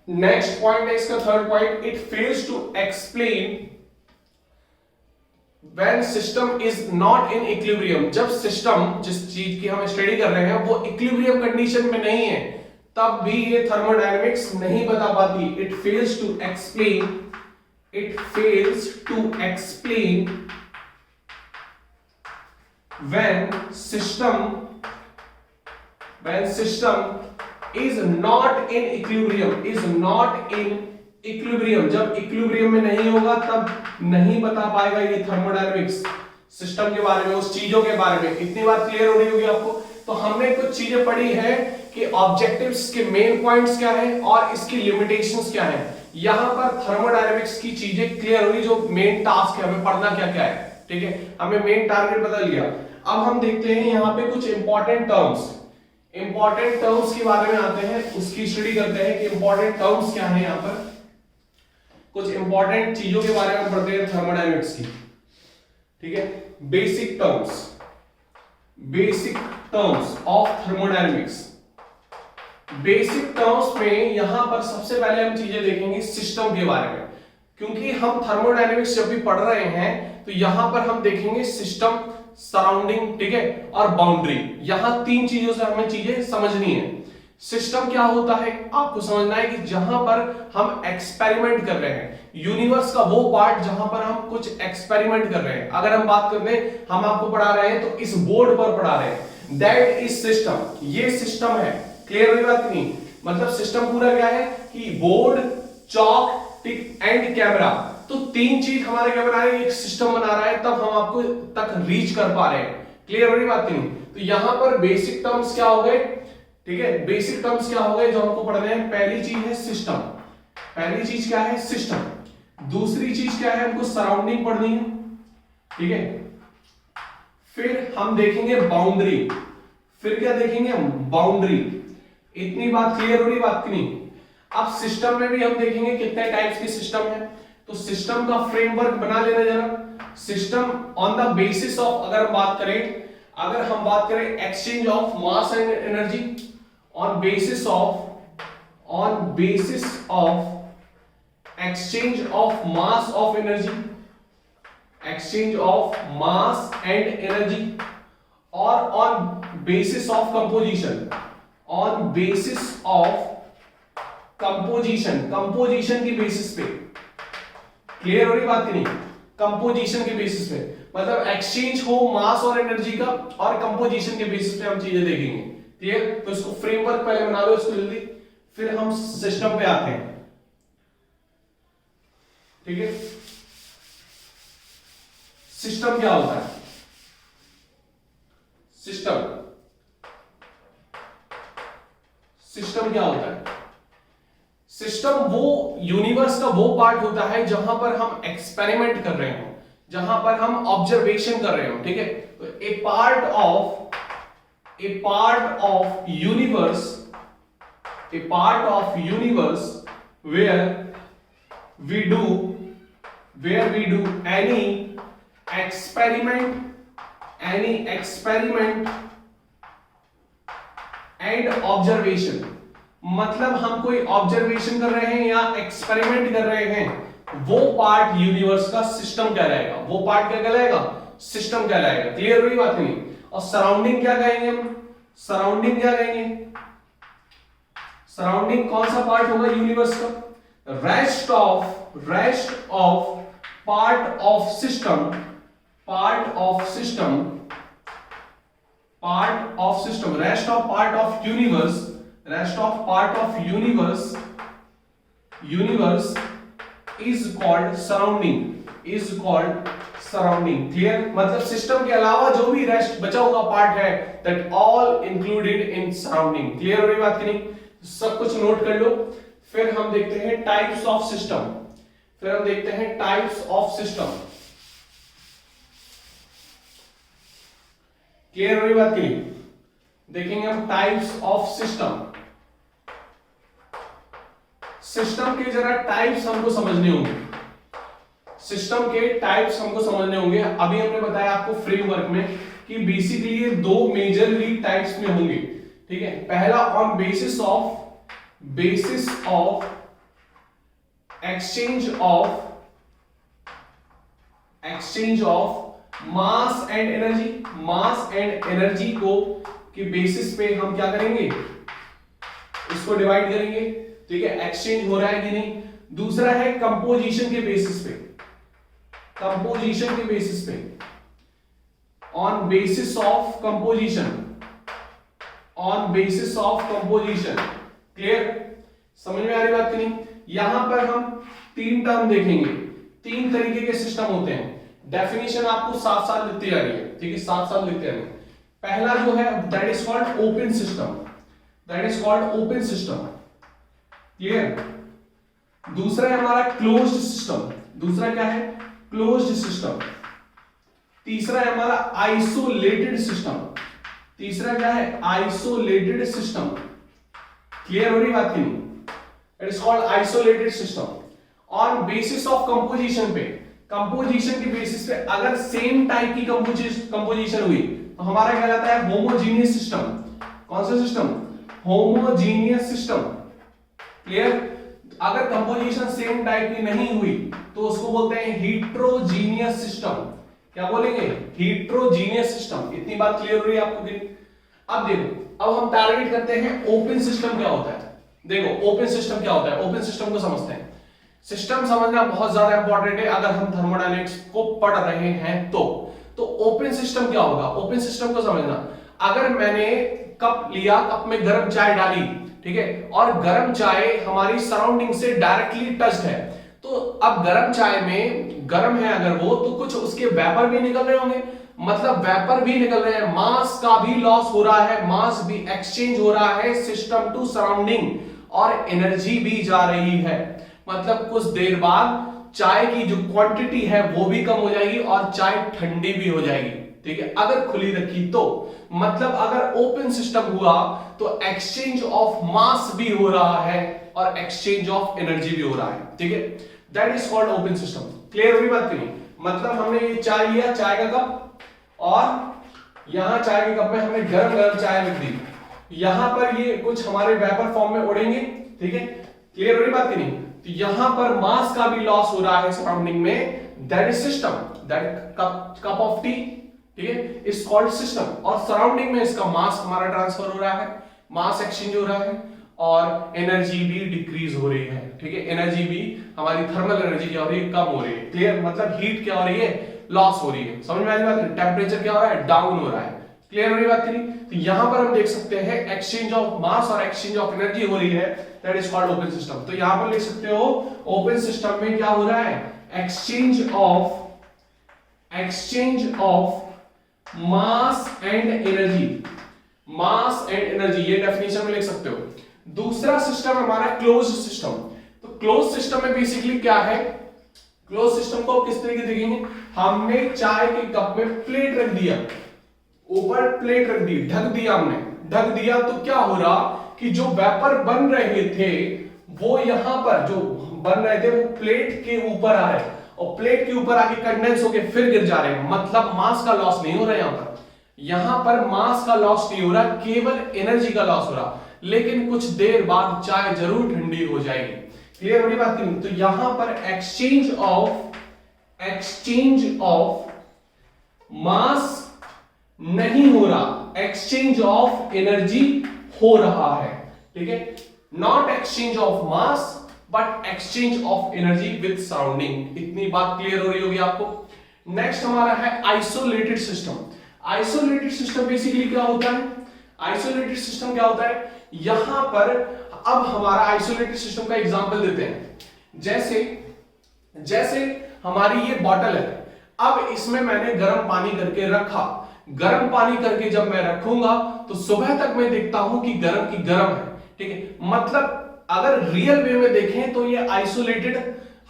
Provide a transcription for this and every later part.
Next point है इसका third point, it fails to explain when system is not in equilibrium। जब system, जिस चीज की हम स्टडी कर रहे हैं, वो इक्विलिब्रियम कंडीशन में नहीं है, तब भी ये थर्मोडायनेमिक्स नहीं बता पाती। It fails to explain, it fails to explain when system is not in equilibrium, is not in equilibrium। जब इक्विलिब्रियम में नहीं होगा तब नहीं बता पाएगा ये थर्मोडायनेमिक्स सिस्टम के बारे में, उस चीजों के बारे में। इतनी बात क्लियर हो रही होगी आपको। तो हमने कुछ चीजें पढ़ी है कि ऑब्जेक्टिव्स के मेन पॉइंट्स क्या है और इसकी लिमिटेशंस क्या है। यहां पर थर्मोडायनेमिक्स की चीजें क्लियर हुई, जो मेन टास्क है, हमें पढ़ना क्या क्या है। ठीक है, हमें मेन टारगेट बदल गया। अब हम देखते हैं यहाँ पे कुछ इंपॉर्टेंट टर्म्स के बारे में आते हैं, उसकी स्टडी करते हैं कि इंपॉर्टेंट टर्म्स क्या है। यहाँ पर कुछ इंपॉर्टेंट चीजों के बारे में पढ़ते हैं थर्मोडायनेमिक्स की। ठीक है, basic terms of thermodynamics. Basic terms में यहां पर सबसे पहले हम चीजें देखेंगे सिस्टम के बारे में, क्योंकि हम थर्मोडायनेमिक्स जब भी पढ़ रहे हैं तो यहां पर हम देखेंगे सिस्टम, सराउंडिंग, ठीक है, और बाउंड्री। यहां तीन चीजों से हमें चीजें समझनी है। सिस्टम क्या होता है आपको समझना है कि जहां पर हम एक्सपेरिमेंट कर रहे हैं, यूनिवर्स का वो पार्ट जहां पर हम कुछ एक्सपेरिमेंट कर रहे हैं। अगर हम बात कर रहे हैं, हम आपको पढ़ा रहे हैं तो इस बोर्ड पर पढ़ा रहे हैं, दैट इज सिस्टम, ये सिस्टम है। क्लियर हुई बात नहीं? मतलब सिस्टम पूरा क्या है कि board, chalk, tick and camera, तो तीन चीज हमारे क्या बना रहे हैं, एक सिस्टम बना रहा है, तब हम आपको तक रीच कर पा रहे हैं। क्लियर हो रही बात नहीं? तो यहां पर बेसिक टर्म्स क्या हो गए, ठीक है, बेसिक टर्म्स क्या हो गए जो हमको पढ़ने हैं। पहली चीज है सिस्टम, पहली चीज क्या है सिस्टम। दूसरी चीज क्या है, हमको सराउंडिंग पढ़नी है, ठीक है। फिर हम देखेंगे बाउंड्री, फिर क्या देखेंगे हम, बाउंड्री। इतनी बात क्लियर हो रही बात की नहीं? अब सिस्टम में भी हम देखेंगे कितने टाइप्स के सिस्टम है, तो सिस्टम का फ्रेमवर्क बना लेना जरा। System on the basis of, अगर हम बात करें exchange of mass and energy, on basis of exchange of mass of energy, exchange of mass and energy, और on basis of composition, on basis of composition की basis पे। Clear हो रही बात नहीं? कंपोजिशन के बेसिस पे, मतलब एक्सचेंज हो मास और एनर्जी का, और कंपोजिशन के बेसिस पे हम चीजें देखेंगे। क्लियर? तो इसको फ्रेमवर्क पहले बना लो इसको जल्दी, फिर हम सिस्टम पे आते हैं। ठीक है, सिस्टम क्या होता है? सिस्टम क्या होता है? सिस्टम वो यूनिवर्स का वो पार्ट होता है जहां पर हम एक्सपेरिमेंट कर रहे हो, जहां पर हम ऑब्जर्वेशन कर रहे हो। ठीक है, तो a part of universe where we do any experiment and observation। मतलब हम कोई ऑब्जर्वेशन कर रहे हैं या एक्सपेरिमेंट कर रहे हैं, वो पार्ट यूनिवर्स का सिस्टम कहलाएगा। वो पार्ट क्या कहलाएगा? सिस्टम कहलाएगा। क्लियर हुई बात नहीं? और सराउंडिंग क्या कहेंगे हम? सराउंडिंग कौन सा पार्ट होगा यूनिवर्स का? Rest of part of system, rest of part of universe is called surrounding। Clear? मतलब सिस्टम के अलावा जो भी रेस्ट बचा हुआ पार्ट है, that all included in surrounding। Clear हो रही बात की नहीं? सब कुछ नोट कर लो। फिर हम देखते हैं टाइप्स ऑफ सिस्टम, क्लियर हो रही बात की नहीं? देखेंगे हम टाइप्स ऑफ सिस्टम के जरा टाइप्स हमको समझने होंगे। अभी हमने बताया आपको फ्रेमवर्क में कि बेसिकली ये दो मेजरली टाइप्स में होंगे। ठीक है, पहला on basis of exchange of mass and energy, mass and energy को के बेसिस पे हम क्या करेंगे, इसको डिवाइड करेंगे, ठीक है, एक्सचेंज हो रहा है कि नहीं। दूसरा है कंपोजिशन के बेसिस पे, कंपोजिशन के बेसिस पे, on basis of composition, on basis of composition. Clear, समझ में आ रही बात कि नहीं। यहां पर हम तीन टर्म देखेंगे, तीन तरीके के सिस्टम होते हैं। डेफिनेशन आपको साथ साथ लिखते जा रही है, ठीक है, साथ साथ लिखते जाएंगे। पहला जो है that is called open system, that is called open system. Clear. दूसरा है हमारा क्लोज्ड सिस्टम, दूसरा क्या है, क्लोज्ड सिस्टम। तीसरा है हमारा आइसोलेटेड सिस्टम, तीसरा क्या है, आइसोलेटेड सिस्टम। क्लियर हो रही बात की नहीं, it is called isolated system. On basis of composition पे, कंपोजिशन के बेसिस पे अगर सेम टाइप की कंपोजिशन हुई तो हमारा क्या कहलाता है, होमोजीनियस सिस्टम। कौन सा सिस्टम, होमोजीनियस सिस्टम। क्लियर। अगर कंपोजिशन सेम टाइप की नहीं हुई तो उसको बोलते हैं हीट्रोजीनियस सिस्टम। क्या बोलेंगे, हीट्रोजीनियस सिस्टम। इतनी बात क्लियर हो रही है आपको कि। अब देखो, अब हम टारगेट करते हैं ओपन सिस्टम क्या होता है। देखो ओपन सिस्टम क्या होता है, ओपन सिस्टम को समझते हैं। सिस्टम समझना बहुत ज्यादा इंपॉर्टेंट है अगर हम थर्मोडायनेमिक्स को पढ़ रहे हैं तो ओपन सिस्टम क्या होगा, ओपन सिस्टम को समझना। अगर मैंने कप लिया, कप में गर्म चाय डाली, ठीक है, और गर्म चाय हमारी सराउंडिंग से डायरेक्टली टच्ड है, तो अब गर्म चाय में गर्म है अगर वो, तो कुछ उसके वेपर भी निकल रहे होंगे, मतलब वेपर भी निकल रहे हैं, मास का भी लॉस हो रहा है, मास भी एक्सचेंज हो रहा है सिस्टम टू सराउंडिंग, और एनर्जी भी जा रही है। मतलब कुछ देर बाद चाय की जो क्वांटिटी है वो भी कम हो जाएगी और चाय ठंडी भी हो जाएगी, ठीक है, अगर खुली रखी तो। मतलब अगर ओपन सिस्टम हुआ तो एक्सचेंज ऑफ मास भी हो रहा है और एक्सचेंज ऑफ एनर्जी भी हो रहा है, ठीक है, that is called open system. Clear हो रही बात की नहीं। मतलब हमने ये चाय लिया, चाय का कप, और यहां चाय के कप में हमने गरम गरम चाय रख दी, यहां पर ये कुछ हमारे वेपर फॉर्म में उड़ेंगे, ठीक है, क्लियर हो रही बात की नहीं। तो यहां पर मास का भी लॉस हो रहा है सराउंडिंग में, that is system, that cup of T, ठीक है, इज कॉल्ड सिस्टम। और सराउंडिंग में इसका मास हमारा ट्रांसफर हो रहा है, मास एक्सचेंज हो रहा है, और एनर्जी भी डिक्रीज हो रही है, ठीक है, एनर्जी भी हमारी थर्मल एनर्जी क्या हो रही है, कम हो रही है। क्लियर, मतलब हीट क्या हो रही है, लॉस हो रही है। समझ में आ रही बात है। टेम्परेचर क्या हो रहा है, डाउन हो रहा है। क्लियर हो रही बात करी। तो यहां पर हम देख सकते हैं एक्सचेंज ऑफ मास और एक्सचेंज ऑफ एनर्जी हो रही है, that is called open system. तो यहां पर लिख सकते हो ओपन सिस्टम में क्या हो रहा है, exchange of mass and energy, mass and energy, ये डेफिनेशन में लिख सकते हो। दूसरा सिस्टम हमारा क्लोज्ड सिस्टम। तो क्लोज्ड सिस्टम में बेसिकली क्या है, क्लोज सिस्टम को किस तरीके से देखेंगे, हमने चाय के कप में प्लेट रख दिया, ऊपर प्लेट रख दी, ढक दिया, हमने ढक दिया, तो क्या हो रहा कि जो वेपर बन रहे थे वो यहां पर जो बन रहे थे वो प्लेट के ऊपर आ रहे, और प्लेट के ऊपर आके कंडेंस होके फिर गिर जा रहे हैं। मतलब मास का लॉस नहीं हो रहा यहां पर मास का लॉस नहीं हो रहा, केवल एनर्जी का लॉस हो रहा। लेकिन कुछ देर बाद चाय जरूर ठंडी हो जाएगी। क्लियर हो रही बात नहीं। तो यहां पर एक्सचेंज ऑफ मास नहीं हो रहा, एक्सचेंज ऑफ एनर्जी हो रहा है, ठीक है, not exchange of mass but exchange of energy with surrounding. इतनी बात क्लियर हो रही होगी आपको। नेक्स्ट हमारा है isolated system. Isolated system basically क्या होता है, आइसोलेटेड सिस्टम क्या होता है, यहां पर अब हमारा आइसोलेटेड सिस्टम का एग्जांपल देते हैं। जैसे हमारी ये बॉटल है, अब इसमें मैंने गर्म पानी करके रखा, गर्म पानी करके जब मैं रखूंगा तो सुबह तक मैं देखता हूं कि गर्म की गर्म है, ठीक है। मतलब अगर रियल वे में देखें तो ये आइसोलेटेड,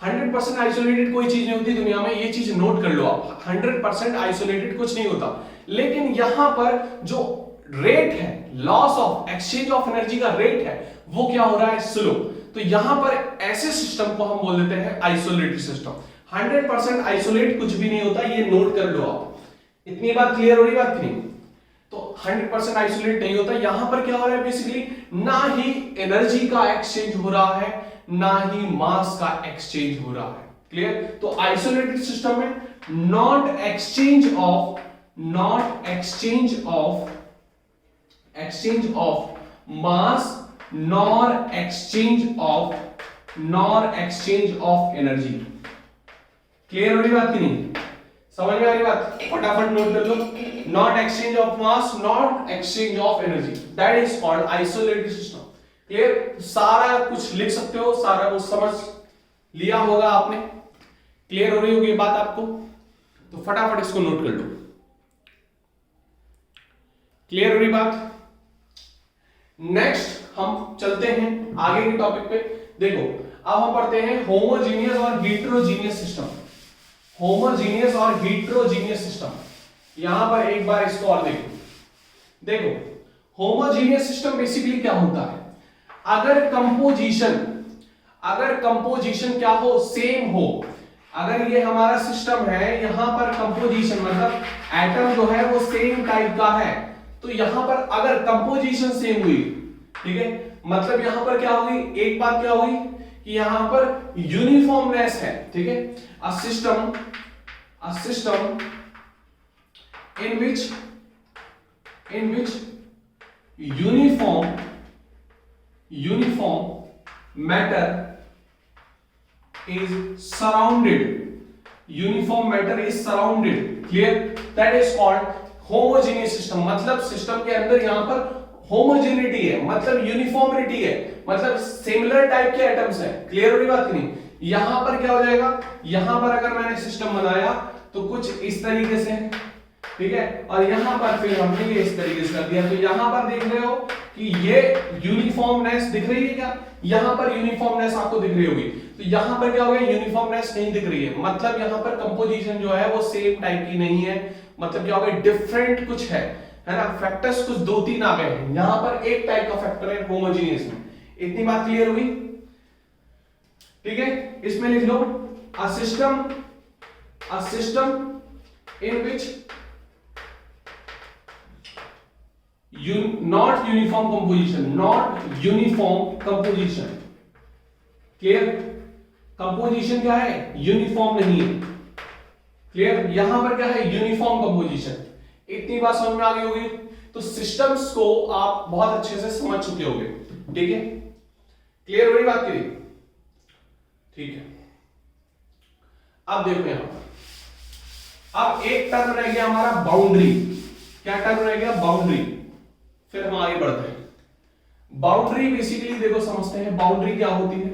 100% आइसोलेटेड कोई चीज नहीं होती दुनिया में, ये चीज नोट कर लो आप, 100% आइसोलेटेड कुछ नहीं होता। लेकिन यहां पर जो रेट है, loss of exchange of energy का रेट है, वो क्या हो रहा है, स्लो। तो यहां पर ऐसे सिस्टम को हम बोल देते हैं आइसोलेटेड सिस्टम। 100% आइसोलेट कुछ भी नहीं होता, ये नोट कर लो आप। इतनी बात क्लियर हो रही बात नहीं। तो 100% आइसोलेट नहीं होता। यहां पर क्या हो रहा है बेसिकली, ना ही एनर्जी का एक्सचेंज हो रहा है, ना ही मास का एक्सचेंज हो रहा है। क्लियर? तो आइसोलेटेड सिस्टम में not exchange of mass nor exchange of energy. Clear हो रही बात की नहीं? समझ में आ रही बात? फटाफट नोट कर लो। Not exchange of mass not exchange of energy, that is called isolated system. Clear? सारा कुछ लिख सकते हो, सारा कुछ समझ लिया होगा आपने। क्लियर हो रही होगी ये बात आपको? तो फटाफट इसको नोट कर लो। क्लियर हो रही बात? नेक्स्ट हम चलते हैं आगे के टॉपिक पे। देखो अब हम पढ़ते हैं होमोजीनियस और हीटेरोजीनियस सिस्टम। होमोजीनियस और हीटेरोजीनियस सिस्टम। यहां पर एक बार इसको और देखो होमोजीनियस सिस्टम बेसिकली क्या होता है, अगर कंपोजिशन क्या हो, सेम हो। अगर ये हमारा सिस्टम है, यहां पर कंपोजिशन मतलब एटम जो है वो सेम टाइप का है, तो यहां पर अगर कंपोजिशन सेम हुई, ठीक है, मतलब यहां पर क्या होगी, एक बात क्या होगी कि यहां पर यूनिफॉर्मनेस है। ठीक है, a system in which uniform matter is surrounded, clear, that is called homogeneous system। मतलब सिस्टम के अंदर यहां पर होमोजेनिटी है, मतलब यूनिफॉर्मिटी है, मतलब सिमिलर टाइप के एटम्स हैं। क्लियर हो रही बात नहीं? यहां पर क्या हो जाएगा, यहां पर अगर मैंने सिस्टम बनाया तो कुछ इस तरीके से, ठीक है, और यहां पर फिर हमने ये इस तरीके से कर दिया। तो यहां पर देख रहे हो कि ये यूनिफॉर्मनेस दिख रही है क्या? यहां पर यूनिफॉर्मनेस आपको दिख रही होगी। तो यहां पर क्या हो गया, यूनिफॉर्मनेस नहीं दिख रही है, मतलब यहां पर कंपोजिशन जो है वो सेम टाइप की नहीं है। मतलब क्या हो गया, डिफरेंट कुछ है ना, फैक्टर्स कुछ 2-3 आ गए हैं। यहां पर एक टाइप का फैक्टर है होमोजेनियस में। इतनी बात क्लियर हुई? ठीक है, इसमें लिख लो a system in which not uniform composition। Clear? Composition क्या है, यूनिफॉर्म नहीं है। क्लियर? यहां पर क्या है, यूनिफॉर्म कंपोजिशन। इतनी बात समझ में आ गई होगी। तो सिस्टम्स को आप बहुत अच्छे से समझ चुके होंगे। ठीक है, क्लियर हो रही बात की? ठीक है, अब देखो यहां पर अब एक टर्म रह गया हमारा बाउंड्री। क्या टर्म रह गया, बाउंड्री। फिर हम आगे बढ़ते हैं। बाउंड्री बेसिकली देखो समझते हैं बाउंड्री क्या होती है।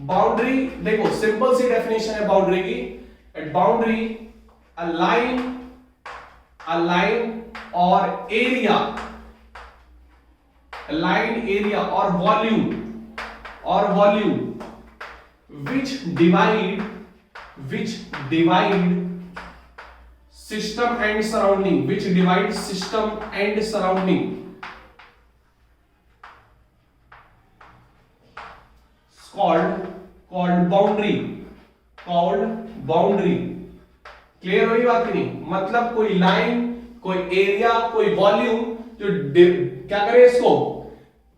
बाउंड्री देखो सिंपल सी डेफिनेशन है बाउंड्री की। बाउंड्री अ लाइन और एरिया, लाइन एरिया और volume which divide system and surrounding, called boundary। Clear हुई बात नहीं? मतलब कोई लाइन, कोई एरिया, कोई वॉल्यूम जो क्या करे, इसको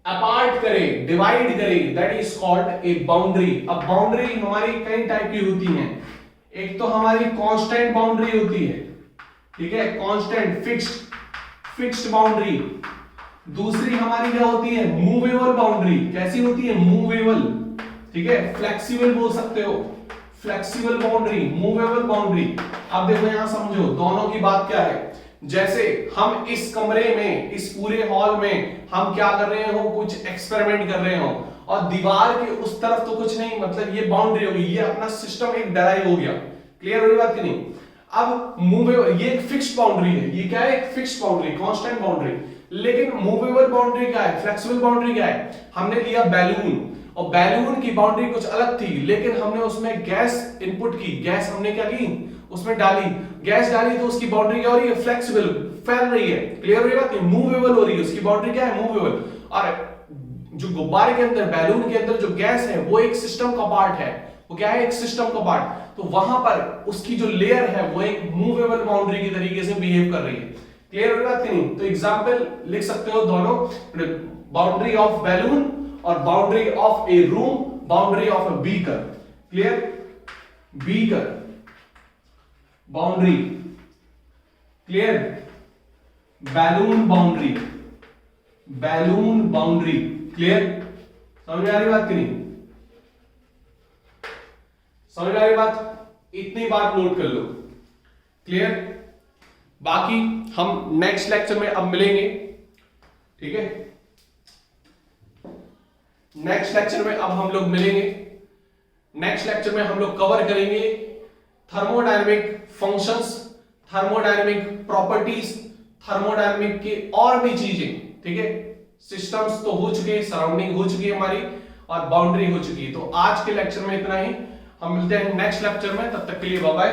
अपार्ट करे, डिवाइड करे, that is called a boundary. अब बाउंड्री हमारी कई टाइप की होती हैं। एक तो हमारी कांस्टेंट बाउंड्री होती है, ठीक है, कांस्टेंट फिक्स्ड बाउंड्री। दूसरी हमारी क्या होती है, मूवेबल बाउंड्री। कैसी होती है, मूवेबल, ठीक है, फ्लेक्सिबल बोल सकते हो, फ्लेक्सिबल बाउंड्री, मूवेबल बाउंड्री। अब देखो यहां समझो दोनों की बात क्या है। जैसे हम इस कमरे में, इस पूरे हॉल में हम क्या कर रहे हो, कुछ एक्सपेरिमेंट कर रहे हो, और दीवार के उस तरफ तो कुछ नहीं, मतलब ये बाउंड्री होगी, ये अपना सिस्टम एक डराइव हो गया। क्लियर हो रही बात कि नहीं? अब मूवेबल, ये एक फिक्स्ड बाउंड्री है, ये क्या है, एक फिक्स्ड बाउंड्री, कांस्टेंट बाउंड्री। लेकिन मूवेबल बाउंड्री क्या है, फ्लेक्सिबल बाउंड्री क्या है? हमने लिया बैलून, और बैलून की बाउंड्री कुछ अलग थी, लेकिन हमने उसमें गैस इनपुट की, गैस हमने क्या की, उसमें डाली, गैस डाली, तो उसकी बाउंड्री क्या हो रही है, फ्लेक्सिबल, फैल रही है। क्लियर हो रही बात? मूवेबल हो रही है, उसकी बाउंड्री क्या है, मूवेबल। और जो गुब्बारे के अंदर, बैलून के अंदर जो गैस है, वो एक सिस्टम का पार्ट है, वो क्या है, एक सिस्टम का पार्ट। तो वहां पर उसकी जो लेयर है वो एक मूवेबल बाउंड्री की तरीके से बिहेव कर रही है। क्लियर हो बात कि नहीं? तो एग्जाम्पल लिख सकते हो दोनों, बाउंड्री ऑफ बैलून और boundary of A room, boundary of a beaker. Clear? Beaker boundary, clear? Balloon boundary, balloon boundary. Clear? समझ में आ रही बात कि नहीं? समझ में आ रही बात? इतनी बात नोट कर लो। क्लियर? बाकी हम नेक्स्ट लेक्चर में अब मिलेंगे, ठीक है? नेक्स्ट लेक्चर में अब हम लोग मिलेंगे। नेक्स्ट लेक्चर में हम लोग कवर करेंगे thermodynamic functions, thermodynamic properties, thermodynamic की और भी चीजें, ठीक है? सिस्टम्स तो हो चुके, सराउंडिंग हो चुकी है हमारी, और बाउंड्री हो चुकी है। तो आज के लेक्चर में इतना ही, हम मिलते हैं नेक्स्ट लेक्चर में, तब तक के लिए बाय बाय।